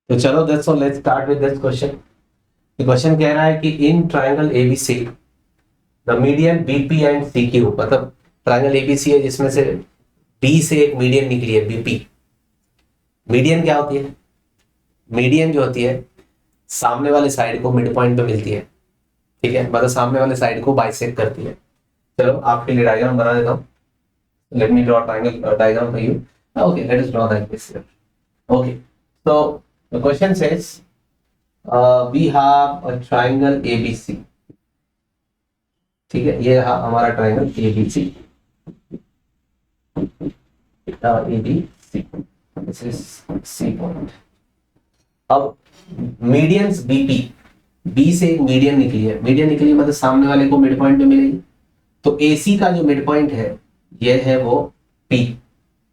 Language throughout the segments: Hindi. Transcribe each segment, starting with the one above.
तो चलो that's all, let's start with this question. Question कह रहा है कि in triangle ABC the median BP and CQ, मतलब ट्रायंगल एबीसी है जिसमें से बी से एक मीडियन निकली है बीपी। मीडियन क्या होती है? मीडियन जो होती है सामने वाले साइड को मिड पॉइंट पे मिलती है, ठीक है, मतलब सामने वाले साइड को बाइसेक्ट करती है। चलो आपके लिए डायग्राम बना देता हूँ। Let me draw triangle diagram for you. Okay, let us draw that this. Okay, so the question says we have a triangle ABC, ठीक है, ये रहा हमारा triangle ABC। ABC, this is C point। अब मीडियंस BP, B से एक मीडियन निकली है, मीडियन निकली मतलब सामने वाले को मिड पॉइंट पे मिलेगी। तो AC का जो मिड पॉइंट है ये है वो P,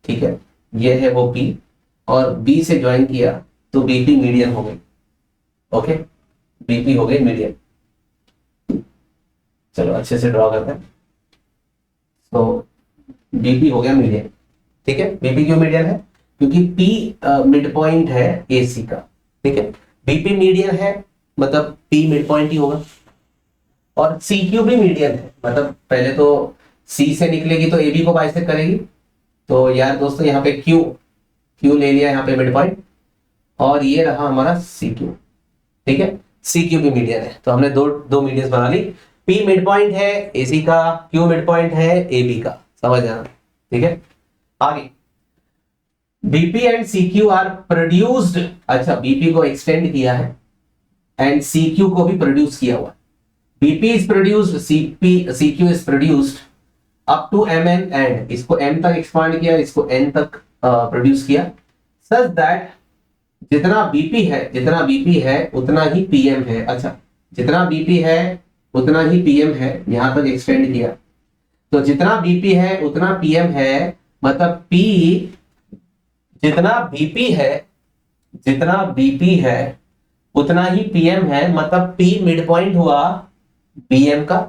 ठीक है, ये है वो P, और B से ज्वाइन किया तो BP मीडियन हो गई। ओके, BP हो गई मीडियन। चलो अच्छे से ड्रॉ करते हैं। तो BP हो गया मीडियन, ठीक है। BP क्यों मीडियन है? क्योंकि P मिड पॉइंट है AC का, ठीक है। BP मीडियन है मतलब P मिड पॉइंट ही होगा, और CQ भी मीडियन है, मतलब पहले तो C से निकलेगी तो AB को बाइसेक्ट करेगी। तो यार दोस्तों यहाँ पे Q ले लिया यहाँ पे मिड पॉइंट, और ये रहा हमारा CQ, ठीक है। CQ भी मीडियन है, तो हमने दो मीडियंस बना ली। P मिड पॉइंट है AC का, Q मिड पॉइंट है AB का, समझ जाना, ठीक है। आगे BP and CQ are produced, अच्छा BP को एक्सटेंड किया है एंड CQ को भी प्रोड्यूस किया हुआ। BP is produced, CQ is produced up to MN and इसको M तक एक्सपांड किया, इसको N तक प्रोड्यूस किया, सच दैट जितना BP है उतना ही PM है। अच्छा, जितना BP है उतना ही PM है, यहां तक एक्सटेंड किया। तो जितना BP है उतना PM है, मतलब P जितना BP है उतना ही PM है, मतलब P मिड पॉइंट हुआ BM का।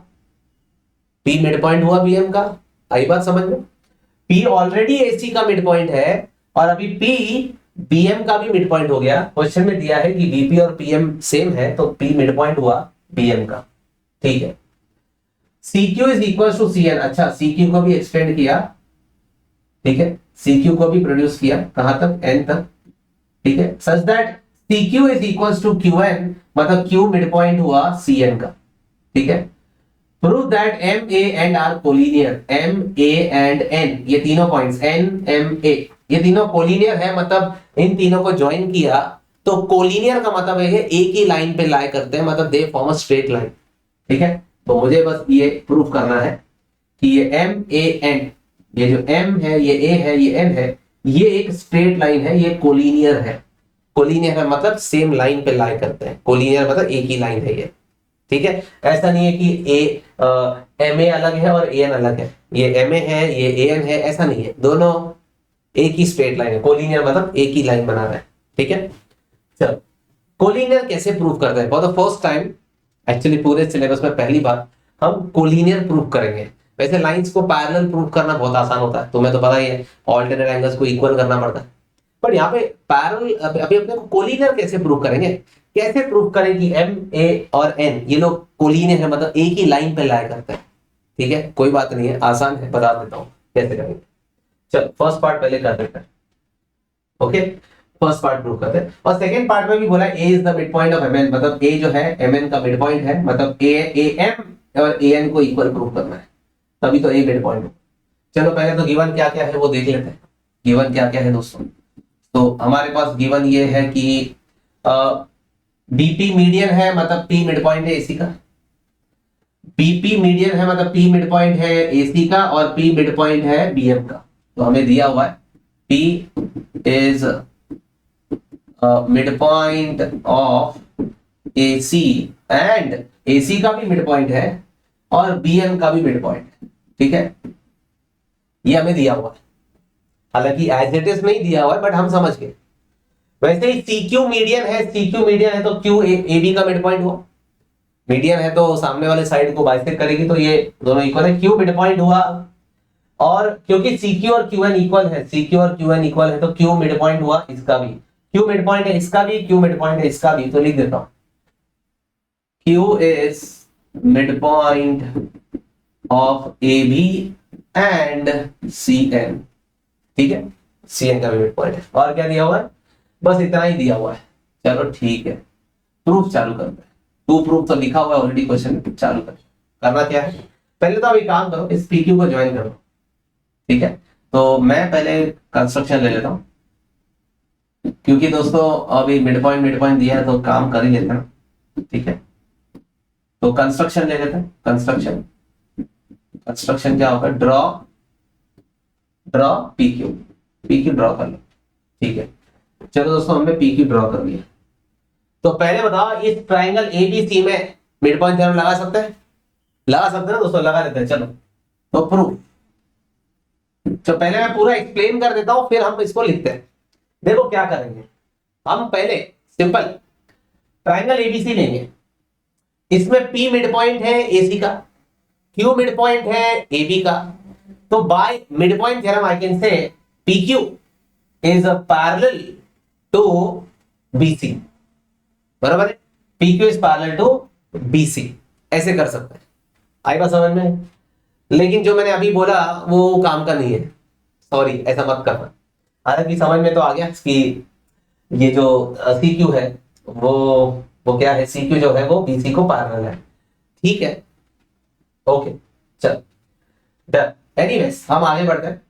P मिड पॉइंट हुआ BM का, आई बात समझ में? P ऑलरेडी AC का मिड पॉइंट है, और अभी P BM का भी मिड पॉइंट हो गया। क्वेश्चन में दिया है कि BP और PM सेम है, तो P मिड पॉइंट हुआ BM का, ठीक है। CQ is equal to CN, अच्छा CQ को भी एक्सटेंड किया, ठीक है, CQ को भी प्रोड्यूस किया, कहां तक? N तक, ठीक है, such that CQ is equal to QN, मतलब Q मिड पॉइंट हुआ CN का, ठीक है। Prove that MA and R collinear, MA and N ये तीनों पॉइंट्स NMA ये तीनों कोलिनियर है, मतलब इन तीनों को ज्वाइन किया तो कोलिनियर का मतलब है एक ही लाइन पे लाई करते हैं, मतलब they form a straight line, ठीक है। तो मुझे बस ये प्रूफ करना है कि ये MAN, ये जो M है, ये A है, ये N है, ये एक स्ट्रेट लाइन है, ये कोलिनियर है। कोलिनियर है मतलब सेम लाइन पे लाई करते हैं, कोलिनियर मतलब एक ही लाइन है ये, ठीक है। ऐसा नहीं है कि MA अलग है और AN अलग है, ये MA है ये AN है, ऐसा नहीं है, दोनों एक ही स्ट्रेट लाइन है। कोलिनियर मतलब एक ही लाइन बना रहा है, ठीक है। चलो कोलिनियर कैसे प्रूव करते हैं? For the first time, actually पूरे सिलेबस में पहली बार हम कोलिनियर प्रूव करेंगे। वैसे लाइंस को पैरेलल प्रूव करना बहुत आसान होता है, तुम्हें तो पता ही है, ऑल्टरनेट एंगल्स को इक्वल करना पड़ता है, पर यहाँ पे पैरेलल अभी अपने को कोलिनियर कैसे प्रूव करेंगे? कैसे प्रूव करें कि MA और N ये लोग कोलिनियर है, मतलब एक ही लाइन पे लाया करते हैं, ठीक है। कोई बात नहीं है, आसान है, बता देता हूं कैसे करेंगे। चल फर्स्ट पार्ट पहले कर देते हैं, ओके। फर्स्ट पार्ट प्रूव करते हैं, और सेकंड पार्ट में भी बोला A is the mid point of MN, मतलब A जो है MN का मिड पॉइंट है, मतलब AM और AN को इक्वल प्रूव करना है, तभी तो A मिड पॉइंट हो। चलो पहले तो गिवन क्या क्या है वो देख लेते हैं। गिवन क्या क्या है दोस्तों? तो हमारे पास गिवन ये है कि BP मीडियन है, मतलब P मिड पॉइंट है AC का। BP मीडियन है मतलब P मिड पॉइंट है AC का, और P मिड पॉइंट है BM का। तो हमें दिया हुआ है P is mid point of AC and AC का भी मिड पॉइंट है और BM का भी मिड पॉइंट है, ठीक है। ये हमें दिया हुआ है, हालांकि एज इट इज नहीं दिया हुआ है, बट हम समझ गए। वैसे ही CQ मीडियन है तो Q AB का मिड पॉइंट हुआ, मीडियन है तो सामने वाले साइड को बाइसेक्ट करेगी, तो ये दोनों इक्वल है, Q मिड पॉइंट हुआ। और क्योंकि CQ और QN इक्वल है, CQ और QN इक्वल है, तो Q मिड पॉइंट हुआ इसका भी, Q मिड पॉइंट है इसका भी, Q मिड पॉइंट है इसका भी, तो लिख देता हूं Q is mid point of AB and CN। ठीक है, CN का भी मिड पॉइंट है। और क्या दिया हुआ है? बस इतना ही दिया हुआ है। चलो ठीक है, प्रूफ चालू करते हैं। टू प्रूफ तो लिखा हुआ है ऑलरेडी क्वेश्चन, चालू कर। करना क्या है, पहले तो अभी काम करो, इस PQ को ज्वाइन करो। ठीक है, तो मैं पहले कंस्ट्रक्शन ले लेता हूं, क्योंकि दोस्तों अभी मिड पॉइंट दिया है तो काम कर ही लेते हैं। ठीक है, तो कंस्ट्रक्शन ले लेते हैं। कंस्ट्रक्शन क्या होगा? ड्रॉ PQ ड्रॉ कर लो। ठीक है, चलो दोस्तों हमने PQ ड्रॉ कर लिया। तो पहले बताओ, इस ट्राइंगल ABC में मिड पॉइंट थ्योरम लगा सकते हैं? लगा सकते हैं ना दोस्तों, लगा लेते हैं। चलो तो प्रूफ, तो पहले मैं पूरा एक्सप्लेन कर देता हूं, फिर हम इसको लिखते हैं। देखो क्या करेंगे, हम पहले सिंपल ट्राइंगल ABC लेंगे, इसमें P मिड पॉइंट है AC का, Q मिड पॉइंट है AB का। तो by mid point theorem I can say PQ is parallel to BC। बराबर है, PQ is parallel to BC, ऐसे कर सकते हैं। आई बात समझ में? लेकिन जो मैंने अभी बोला वो काम का नहीं है, सॉरी, ऐसा मत करना। हालांकि समझ में तो आ गया कि ये जो CQ है वो क्या है, CQ जो है वो BC को पैरेलल है। ठीक है, ओके, चल डन। एनीवेज हम आगे बढ़ते हैं।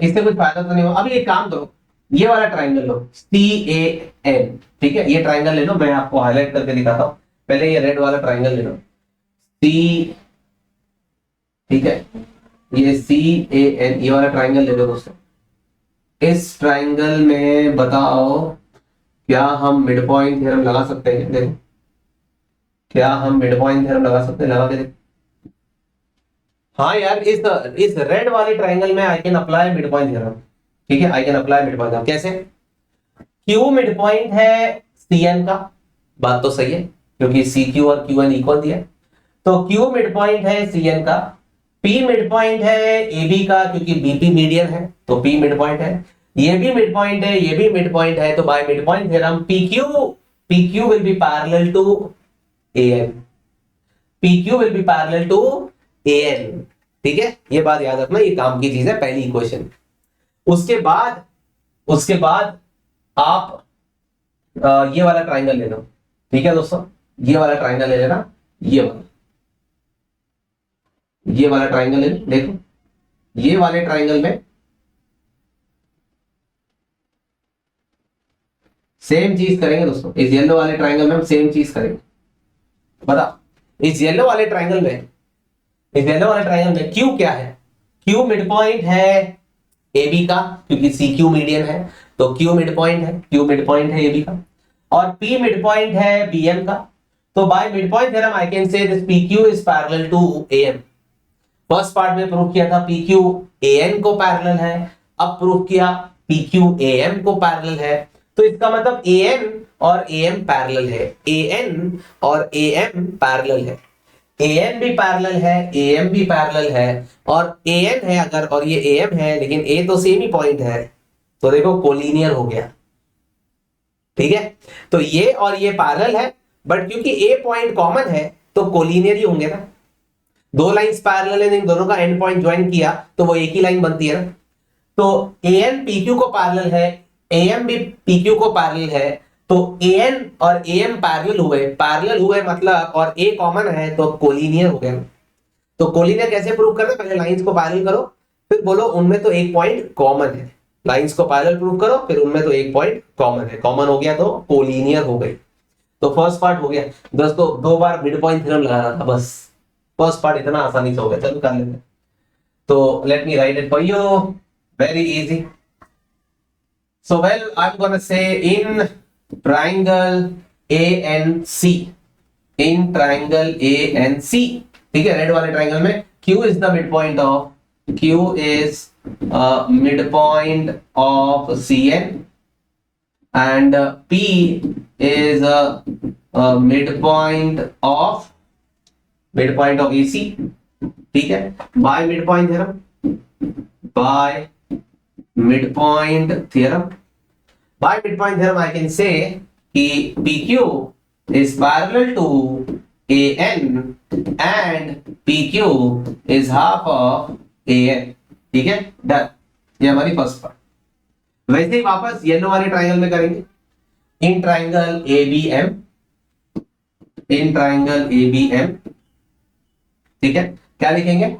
इससे कुछ फायदा तो नहीं हो। अभी एक काम करो, ये वाला ट्राइंगल लो, CAN। ठीक है, ये ट्राइंगल ले लो, मैं आपको हाईलाइट करके दिखाता हूं। पहले ये रेड वाला ट्राइंगल ले लो, C। ठीक है, ये CAN, ये वाला ट्राइंगल ले लो दोस्तों। इस ट्राइंगल में बताओ क्या हम मिड पॉइंट थ्योरम लगा सकते हैं? देखो, क्या हम मिड पॉइंट थ्योरम लगा सकते हैं? लगा के देखो। हाँ यार, इस रेड वाले ट्राइंगल में I can apply mid point theorem. ठीक है, I can apply mid point theorem. कैसे? Q मिड पॉइंट है CN का, बात तो सही है, क्योंकि CQ और QN इक्वल दिया है। तो Q मिड पॉइंट है CN का, P मिड पॉइंट है AB का, क्योंकि BP मीडियन है तो P मिड पॉइंट है। ये भी मिड पॉइंट है, ये भी मिड पॉइंट है, तो by mid point theorem PQ will be parallel to AN। PQ will be parallel to AN। ठीक है, ये बात याद रखना, ये काम की चीज है, पहली इक्वेशन। उसके बाद आप ये वाला ट्राइंगल ले लो। ठीक है दोस्तों, ये वाला ट्राइंगल ले लेना, ये वाला ट्राइंगल ले लो। देखो, ये वाले ट्राइंगल में सेम चीज करेंगे दोस्तों। इस येलो वाले ट्राइंगल में हम सेम चीज करेंगे। बता, इस येलो वाले ट्राइंगल में Q क्या है? Q मिड पॉइंट है AB का, क्योंकि CQ मीडियन है तो Q मिड पॉइंट है AB का। और P मिड पॉइंट है BM का। तो by mid point theorem I can say this PQ is parallel to AM। First part में प्रूव किया था PQ AN को पैरेलल है, अब प्रूव किया PQ AM को पैरेलल है। तो इसका मतलब AN और AM पैरेलल है, AN और AM पैरेलल है, AN भी पैरेलल है, AM भी पैरेलल है। और AN है अगर और ये AM है, लेकिन A तो सेम ही पॉइंट है, तो देखो कोलिनियर हो गया। ठीक है, तो ये और ये पैरेलल है, बट क्योंकि A पॉइंट कॉमन है तो कोलिनियर ही होंगे ना। दो लाइंस पैरेलल है, इन दोनों का एंड पॉइंट ज्वाइन किया तो वो एक ही लाइन बनती है ना। तो AN PQ को पैरेलल है, AM भी PQ को पैरेलल है, तो AN और AM पैरेलल हुए मतलब, और A कॉमन है तो कोलिनियर हो गया। तो कोलिनियर कैसे प्रूव करना? पहले लाइंस को पैरेलल करो, फिर बोलो उनमें तो एक पॉइंट कॉमन है। लाइंस को पैरेलल प्रूव करो, फिर उनमें तो एक पॉइंट कॉमन है, कॉमन हो गया तो कोलिनियर हो गई। तो फर्स्ट पार्ट हो गया दोस्तों, दो बार मिड पॉइंट थ्योरम लगाना था बस। फर्स्ट पार्ट इतना आसानी से हो गया, चलो कर लेते हैं। तो let me right it for you, very easy. So well, I'm gonna say in triangle ANC, in triangle ANC, ठीक है, रेड वाले ट्राइंगल में Q is the midpoint of CN and P is a midpoint of AC। ठीक है, by midpoint theorem, by mid point theorem. Bye mid point theorem I can से कि PQ is parallel to AN and PQ is half of AN। ठीक है, डन। ये हमारी फर्स्ट पार्ट। वैसे ही वापस येलो वाले ट्राइंगल में करेंगे। In triangle ABM, in triangle ABM, ठीक है, क्या लिखेंगे?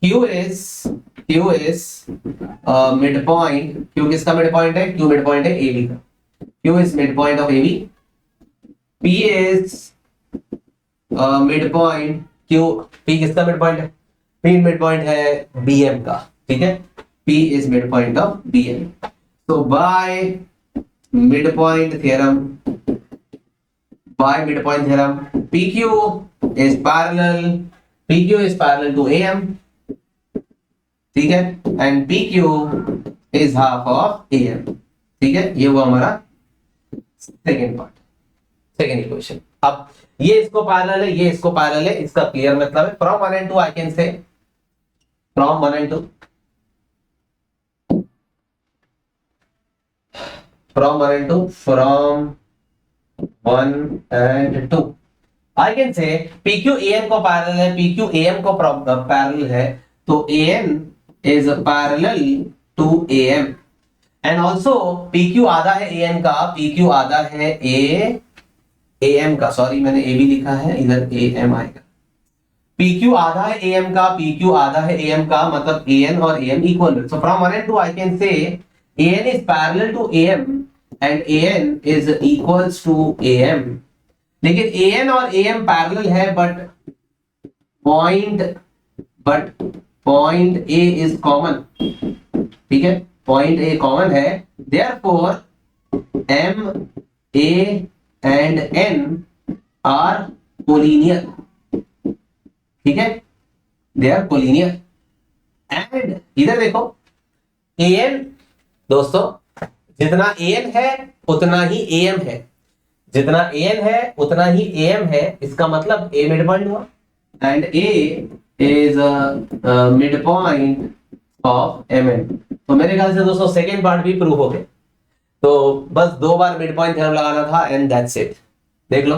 Q is mid point. Q किसका मिड पॉइंट है? Q मिड पॉइंट है AB का। Q is mid point of AB। P is mid point Q। P किसका मिड पॉइंट है? P मिड पॉइंट है BM का। ठीक है, P is mid point of BM। So by midpoint theorem, PQ is parallel to AM, ठीक है, and PQ is half of AM। ठीक है, ये वो हमारा सेकेंड पार्ट, सेकेंड इक्वेशन। अब ये इसको पैरेलल है, ये इसको पैरेलल है, इसका क्लियर मतलब है फ्रॉम 1 and 2 आई कैन से, from 1 and 2, from 1 and 2, from 1 and 2 I can say PQ AN को पैरेलल है, PQ AM को पैरेलल है, तो AN is parallel to AM and also PQ आधा है AN का, PQ आधा है AM का, सॉरी मैंने AB लिखा है, इधर AM आएगा। PQ आधा है AM का, PQ आधा है AM का, मतलब AN और AM इक्वल है। So from 1 and 2 I can say AN is parallel to AM and AN is equals to AM। लेकिन AN और AM पैरेलल है पॉइंट A is कॉमन। ठीक है, पॉइंट A कॉमन है, therefore M, A and N are collinear। ठीक है, they are collinear and इधर देखो AN, दोस्तों जितना AN है उतना ही AM है, जितना AN है उतना ही AM है, इसका मतलब A मिड पॉइंट हुआ and A is mid point of MN। तो मेरे ख्याल से दोस्तों सेकेंड पार्ट भी प्रूव हो गए। तो बस 2 बार मिड पॉइंट थ्योरम लगाना था एंड दैट्स इट। देख लो।